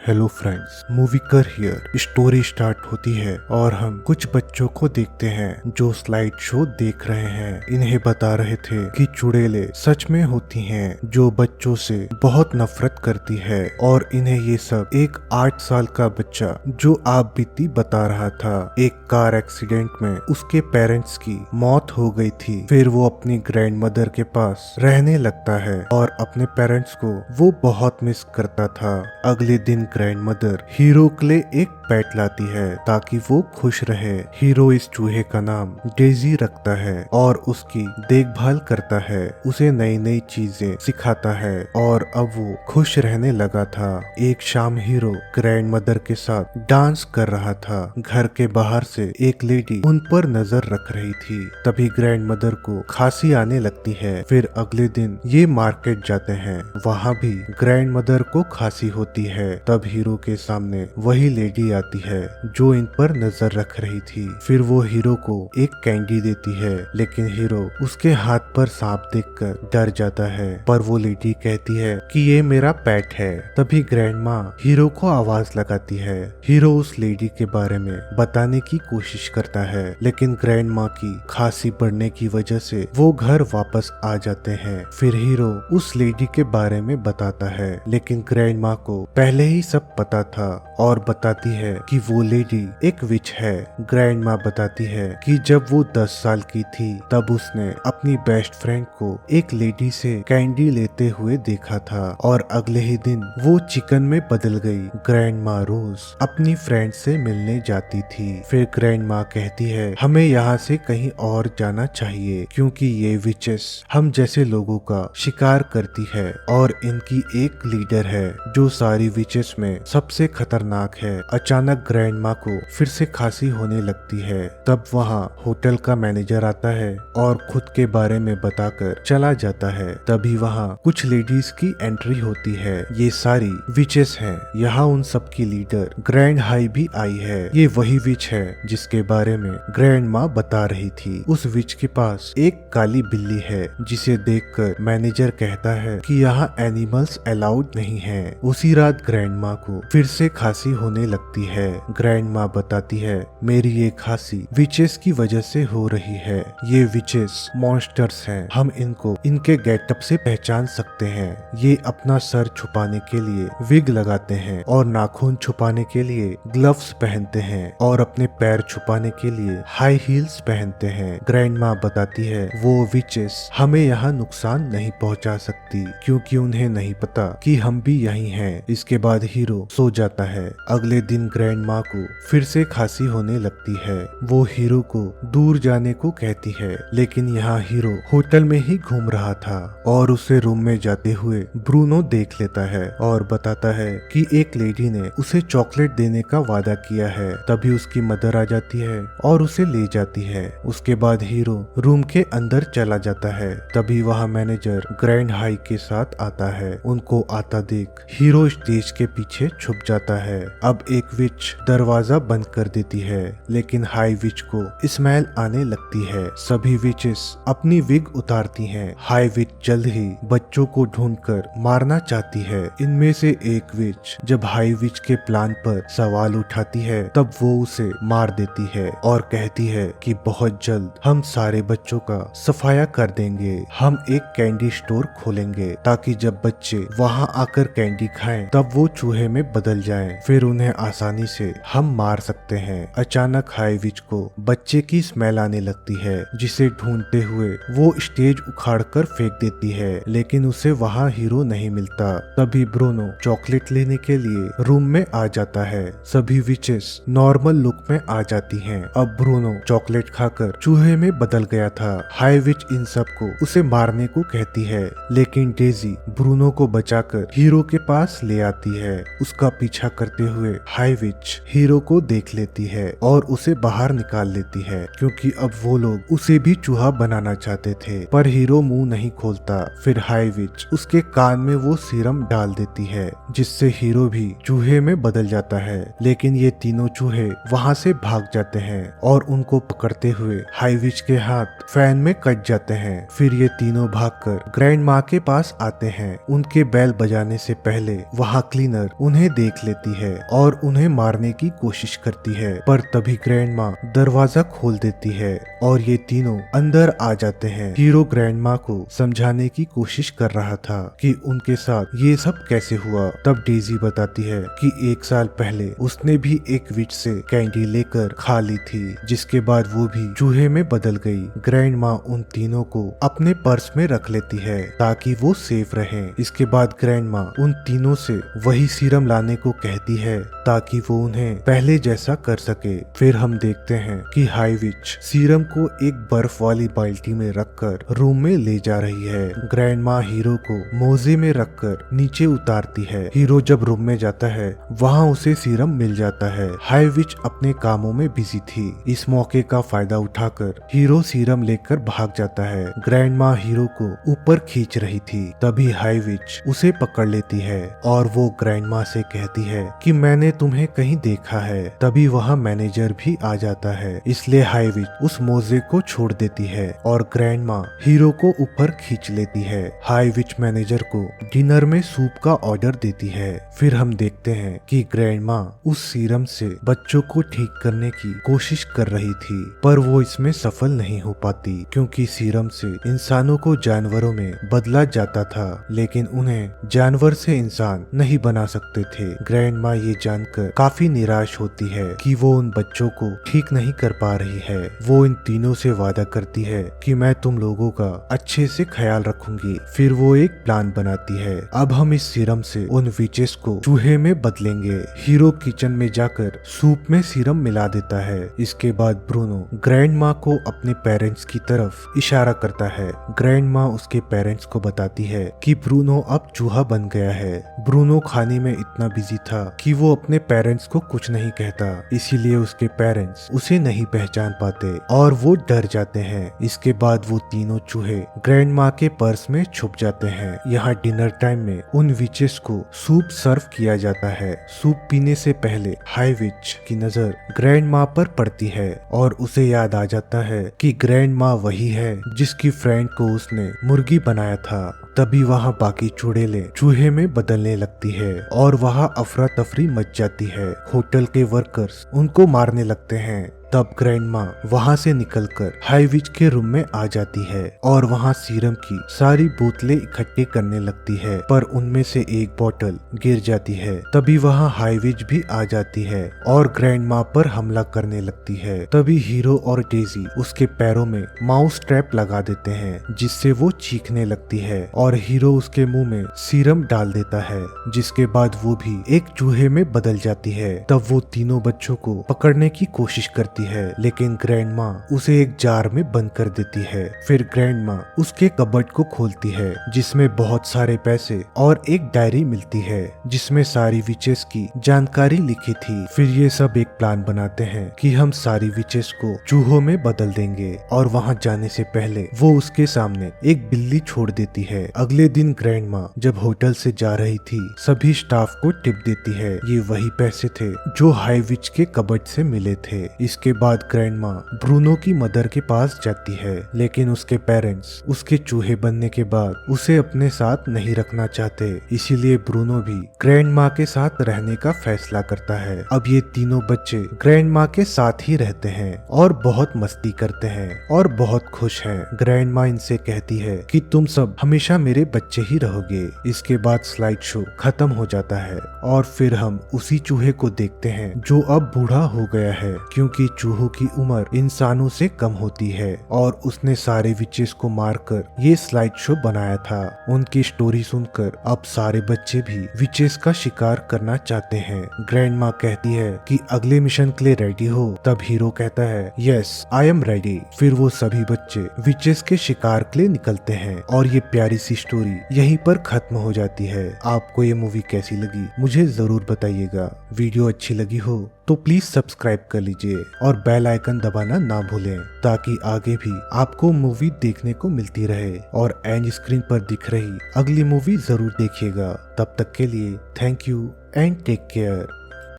Hello friends, movie कर here story start होती है और हम कुछ बच्चों को देखते हैं जो स्लाइड शो देख रहे हैं। इन्हें बता रहे थे कि चुड़ैलें सच में होती हैं जो बच्चों से बहुत नफरत करती है और इन्हें ये सब एक 8 साल का बच्चा जो आप बीती बता रहा था। एक कार एक्सीडेंट में उसके पेरेंट्स की मौत हो गई थी। फिर वो अपनी ग्रैंड मदर के पास रहने लगता है और अपने पेरेंट्स को वो बहुत मिस करता था। अगले दिन ग्रैंड मदर हीरो के लिए एक पेट लाती है ताकि वो खुश रहे। हीरो इस चूहे का नाम डेजी रखता है और उसकी देखभाल करता है, उसे नई नई चीजें सिखाता है और अब वो खुश रहने लगा था। एक शाम हीरो ग्रैंड मदर के साथ डांस कर रहा था। घर के बाहर से एक लेडी उन पर नजर रख रही थी। तभी ग्रैंड मदर को खांसी आने लगती है। फिर अगले दिन ये मार्केट जाते हैं, वहाँ भी ग्रैंड मदर को खांसी होती है। तब हीरो के सामने वही लेडी आती है जो इन पर नजर रख रही थी। फिर वो हीरो को एक कैंडी देती है, लेकिन हीरो उसके हाथ पर सांप देखकर डर जाता है। पर वो लेडी कहती है कि ये मेरा पेट है। तभी ग्रैंड माँ हीरो को आवाज लगाती है। हीरो उस लेडी के बारे में बताने की कोशिश करता है, लेकिन ग्रैंड माँ की खांसी बढ़ने की वजह से वो घर वापस आ जाते हैं। फिर हीरो उस लेडी के बारे में बताता है, लेकिन ग्रैंड माँ को पहले ही सब पता था और बताती है कि वो लेडी एक विच है। ग्रैंड माँ बताती है कि जब वो 10 साल की थी तब उसने अपनी बेस्ट फ्रेंड को एक लेडी से कैंडी लेते हुए देखा था और अगले ही दिन वो चिकन में बदल गई। ग्रैंड माँ रोज अपनी फ्रेंड से मिलने जाती थी। फिर ग्रैंड माँ कहती है हमें यहाँ से कहीं और जाना चाहिए क्योंकि ये विचेस हम जैसे लोगों का शिकार करती है और इनकी एक लीडर है जो सारी विचेस में सबसे खतरनाक है। अचानक ग्रैंड माँ को फिर से खांसी होने लगती है। तब वहाँ होटल का मैनेजर आता है और खुद के बारे में बताकर चला जाता है। तभी वहाँ कुछ लेडीज की एंट्री होती है। ये सारी विचेस हैं। यहाँ उन सब की लीडर ग्रैंड हाई भी आई है। ये वही विच है जिसके बारे में ग्रैंड माँ बता रही थी। उस विच के पास एक काली बिल्ली है जिसे देखकर मैनेजर कहता है कि यहाँ एनिमल्स अलाउड नहीं है। उसी रात ग्रैंड माँ को फिर से खांसी होने लगती है। ग्रैंड माँ बताती है मेरी ये खांसी विचेस की वजह से हो रही है। ये विचेस मॉन्स्टर्स हैं। हम इनको इनके गेटअप से पहचान सकते हैं। ये अपना सर छुपाने के लिए विग लगाते हैं और नाखून छुपाने के लिए ग्लव्स पहनते हैं और अपने पैर छुपाने के लिए हाई हील्स पहनते हैं। ग्रैंड माँ बताती है वो विचेस हमें यहाँ नुकसान नहीं पहुँचा सकती क्योंकि उन्हें नहीं पता कि हम भी यही हैं। इसके बाद हीरो सो जाता है। अगले दिन ग्रैंड माँ को फिर से खांसी होने लगती है। वो हीरो को दूर जाने को कहती है, लेकिन यहाँ हीरो होटल में ही घूम रहा था और उसे रूम में जाते हुए ब्रूनो देख लेता है और बताता है कि एक लेडी ने उसे चॉकलेट देने का वादा किया है। तभी उसकी मदर आ जाती है और उसे ले जाती है। उसके बाद हीरो रूम के अंदर चला जाता है। तभी वहाँ मैनेजर ग्रैंड हाई के साथ आता है। उनको आता देख हीरो स्टेज के पीछे छुप जाता है। अब एक विच दरवाजा बंद कर देती है, लेकिन हाई विच को स्मेल आने लगती है। सभी विचेस अपनी विग उतारती हैं। हाई विच जल्द ही बच्चों को ढूंढकर मारना चाहती है। इनमें से एक विच जब हाई विच के प्लान पर सवाल उठाती है तब वो उसे मार देती है और कहती है कि बहुत जल्द हम सारे बच्चों का सफाया कर देंगे। हम एक कैंडी स्टोर खोलेंगे ताकि जब बच्चे वहाँ आकर कैंडी खाएं तब वो चूहे में बदल जाएं। फिर उन्हें आसानी से हम मार सकते हैं। अचानक हाई विच को बच्चे की स्मेल आने लगती है, जिसे ढूंढते हुए वो स्टेज उखाड़कर फेंक देती है, लेकिन उसे वहाँ हीरो नहीं मिलता। तभी ब्रूनो चॉकलेट लेने के लिए रूम में आ जाता है। सभी विचेस नॉर्मल लुक में आ जाती हैं। अब ब्रूनो चॉकलेट खाकर चूहे में बदल गया था। हाई विच इन सब को उसे मारने को कहती है, लेकिन डेजी ब्रूनो को बचाकर हीरो के पास ले आती है। उसका पीछा करते हुए हाई विच हीरो को देख लेती है और उसे बाहर निकाल लेती है, क्योंकि अब वो लोग उसे भी चूहा बनाना चाहते थे, पर हीरो मुंह नहीं खोलता। फिर हाई विच उसके कान में वो सीरम डाल देती है, जिससे हीरो भी चूहे में बदल जाता है। लेकिन ये तीनों चूहे वहाँ से भाग जाते हैं और उनको पकड़ते हुए हाई विच के हाथ फैन में कट जाते हैं। फिर ये तीनों भागकर ग्रैंड माँ के पास आते हैं। उनके बैल बजाने से पहले वहाँ क्लीनर उन्हें देख लेती है और उन्हें मारने की कोशिश करती है, पर तभी ग्रैंड माँ दरवाजा खोल देती है और ये तीनों अंदर आ जाते हैं। हीरो ग्रैंड माँ को समझाने की कोशिश कर रहा था कि उनके साथ ये सब कैसे हुआ। तब डेजी बताती है कि 1 साल पहले उसने भी एक विच से कैंडी लेकर खा ली थी, जिसके बाद वो भी चूहे में बदल गई। ग्रैंड माँ उन तीनों को अपने पर्स में रख लेती है ताकि वो सेफ रहें। इसके बाद ग्रैंड माँ उन तीनों से वही सीरम लाने को कहती है ताकि वो उन्हें पहले जैसा कर सके। फिर हम देखते हैं कि हाई विच सीरम को एक बर्फ वाली बाल्टी में रखकर रूम में ले जा रही है। ग्रैंड माँ हीरो को मोजे में रखकर नीचे उतारती है। हीरो जब रूम में जाता है वहाँ उसे सीरम मिल जाता है। हाई विच अपने कामों में बिजी थी। इस मौके का फायदा उठाकर हीरो सीरम लेकर भाग जाता है। ग्रैंड माँ हीरो को ऊपर खींच रही थी, तभी हाई विच उसे पकड़ लेती है और वो ग्रैंड माँ से कहती है कि मैंने तुम्हें कहीं देखा है। तभी वहाँ मैनेजर भी आ जाता है, इसलिए हाई विच उस मोजे को छोड़ देती है और ग्रैंड माँ हीरो को ऊपर खींच लेती है। हाई विच मैनेजर को डिनर में सूप का ऑर्डर देती है। फिर हम देखते हैं कि ग्रैंड माँ उस सीरम से बच्चों को ठीक करने की कोशिश कर रही थी, पर वो इसमें सफल नहीं हो पाती, क्योंकि सीरम से इंसानों को जानवरों में बदला जाता था, लेकिन उन्हें जानवर से इंसान नहीं बना सकते थे। ग्रैंड माँ ये जानकर काफी निराश होती है कि वो उन बच्चों को ठीक नहीं कर पा रही है। वो इन तीनों से वादा करती है कि मैं तुम लोगों का अच्छे से ख्याल रखूंगी। फिर वो एक प्लान बनाती है। अब हम इस सीरम से उन विचेस को चूहे में बदलेंगे। हीरो किचन में जाकर सूप में सीरम मिला देता है। इसके बाद ब्रूनो ग्रैंड माँ को अपने पेरेंट्स की तरफ इशारा करता है। ग्रैंड माँ उसके पेरेंट्स को बताती है कि ब्रूनो अब चूहा बन गया है। ब्रूनो खाने में इतना बिजी था कि वो अपने पेरेंट्स को कुछ नहीं कहता, इसीलिए उसके पेरेंट्स उसे नहीं पहचान पाते और वो डर जाते हैं। इसके बाद वो तीनों चूहे ग्रैंड माँ के पर्स में छुप जाते हैं। यहाँ डिनर टाइम में उन विचेस को सूप सर्व किया जाता है। सूप पीने से पहले हाई विच की नजर ग्रैंड माँ पर पड़ती है और उसे याद आ जाता है कि ग्रैंड माँ वही है जिसकी फ्रेंड को उसने मुर्गी बनाया था। तभी वहाँ बाकी चुड़ैलें चूहे में बदलने लगती है और वहाँ अफरा तफरी मच जाती है। होटल के वर्कर्स उनको मारने लगते हैं। तब ग्रैंड माँ वहाँ से निकलकर हाई विच के रूम में आ जाती है और वहाँ सीरम की सारी बोतलें इकट्ठी करने लगती है, पर उनमें से एक बोतल गिर जाती है। तभी वहाँ हाई विच भी आ जाती है और ग्रैंड माँ पर हमला करने लगती है। तभी हीरो और डेजी उसके पैरों में माउस ट्रैप लगा देते हैं, जिससे वो चीखने लगती है और हीरो उसके मुंह में सीरम डाल देता है, जिसके बाद वो भी एक चूहे में बदल जाती है। तब वो तीनों बच्चों को पकड़ने की कोशिश करती है, लेकिन ग्रैंड माँ उसे एक जार में बंद कर देती है। फिर ग्रैंड माँ उसके कबर्ड को खोलती है, जिसमें बहुत सारे पैसे और एक डायरी मिलती है जिसमें सारी विचेस की जानकारी लिखी थी। फिर ये सब एक प्लान बनाते हैं कि हम सारी विचेस को चूहों में बदल देंगे और वहाँ जाने से पहले वो उसके सामने एक बिल्ली छोड़ देती है। अगले दिन ग्रैंड माँ जब होटल से जा रही थी, सभी स्टाफ को टिप देती है। ये वही पैसे थे जो हाई विच के कबर्ड से मिले थे। इसके बाद ग्रैंड माँ ब्रूनो की मदर के पास जाती है, लेकिन उसके पेरेंट्स उसके चूहे बनने के बाद उसे अपने साथ नहीं रखना चाहते, इसीलिए ब्रूनो भी ग्रैंड माँ के साथ रहने का फैसला करता है। अब ये तीनों बच्चे ग्रैंड माँ के साथ ही रहते हैं और बहुत मस्ती करते हैं और बहुत खुश हैं। ग्रैंड माँ इनसे कहती है कि तुम सब हमेशा मेरे बच्चे ही रहोगे। इसके बाद स्लाइड शो खत्म हो जाता है और फिर हम उसी चूहे को देखते हैं जो अब बूढ़ा हो गया है, क्योंकि चूहों की उम्र इंसानों से कम होती है और उसने सारे विचेस को मारकर ये स्लाइड शो बनाया था। उनकी स्टोरी सुनकर अब सारे बच्चे भी विचेस का शिकार करना चाहते हैं। ग्रैंड माँ कहती है कि अगले मिशन के लिए रेडी हो, तब हीरो कहता है यस आई एम रेडी। फिर वो सभी बच्चे विचेस के शिकार के लिए निकलते हैं और ये प्यारी सी स्टोरी यहीं पर खत्म हो जाती है। आपको ये मूवी कैसी लगी मुझे जरूर बताइएगा। वीडियो अच्छी लगी हो तो प्लीज सब्सक्राइब कर लीजिए और बेल आइकन दबाना ना भूलें ताकि आगे भी आपको मूवी देखने को मिलती रहे और एंड स्क्रीन पर दिख रही अगली मूवी जरूर देखिएगा। तब तक के लिए thank you and take care.